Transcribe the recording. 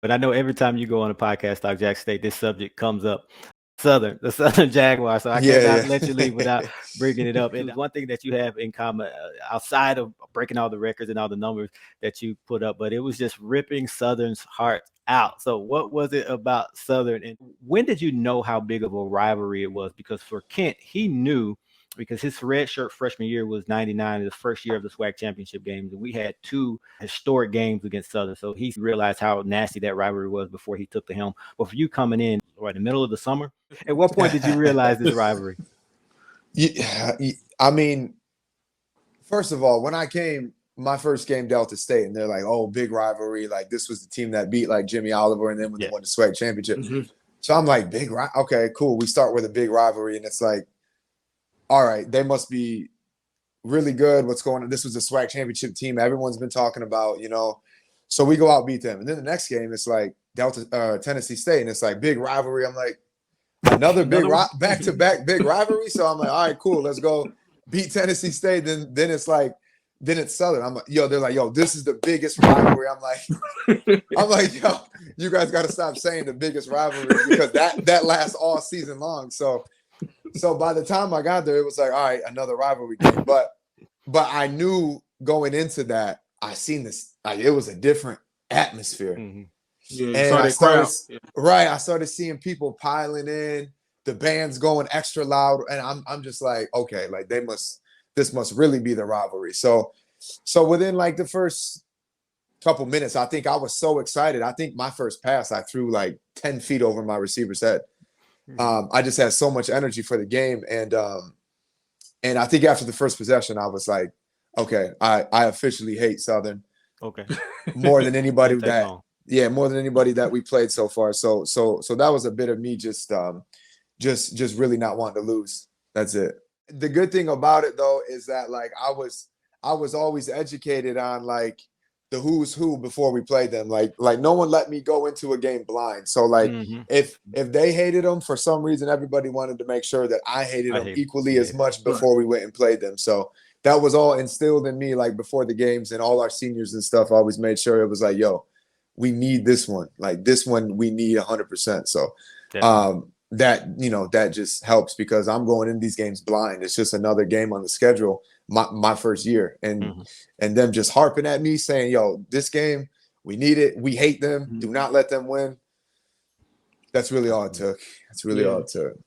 but I know every time you go on a podcast, Talk Jack State, this subject comes up. The Southern Jaguar. So I Yeah, cannot let you leave without bringing it up. And one thing that you have in common, outside of breaking all the records and all the numbers that you put up, but it was just ripping Southern's heart out. So what was it about Southern, and when did you know how big of a rivalry it was? Because for Kent, he knew, because his red shirt freshman year was 99, the first year of the SWAC championship games. And we had two historic games against Southern. So he realized how nasty that rivalry was before he took the helm. But for you coming in right in the middle of the summer, at what point did you realize this rivalry? I mean, first of all, when I came, my first game, Delta State, and they're like, oh, big rivalry. Like, this was the team that beat, like, Jimmy Oliver, and then when they won the SWAC championship. So I'm like, okay, cool. We start with a big rivalry, and it's like, all right, they must be really good. What's going on? This was a SWAC championship team everyone's been talking about, you know. So we go out, beat them. And then the next game, it's like Tennessee State, and it's like big rivalry. I'm like, another big back-to-back big rivalry. So I'm like, all right, cool, let's go beat Tennessee State. Then it's like, then it's Southern. I'm like, yo, they're like, yo, this is the biggest rivalry. I'm like, yo, you guys got to stop saying the biggest rivalry, because that lasts all season long. So by the time I got there, it was like, all right, another rivalry game. But I knew going into that, I seen this, like, it was a different atmosphere. Yeah, and I started seeing people piling in, the band's going extra loud, and I'm just like, okay, like this must really be the rivalry. So within like the first couple minutes, I think I was so excited. I think my first pass, I threw like 10 feet over my receiver's head. I just had so much energy for the game, and I think after the first possession, I was like, okay, I officially hate Southern. Okay, more than anybody more than anybody that we played so far. So that was a bit of me just really not wanting to lose. That's it. The good thing about it, though, is that like I was always educated on like the who's who before we played them. Like no one let me go into a game blind. So like if they hated them for some reason, everybody wanted to make sure that I hated them equally as much before we went and played them. So that was all instilled in me, like before the games, and all our seniors and stuff always made sure it was like, yo, we need this one. Like this one, we need 100%. So that, you know, that just helps, because I'm going in these games blind. It's just another game on the schedule, my first year. And them just harping at me saying, yo, this game, we need it. We hate them. Do not let them win. That's really all it took. That's really all it took.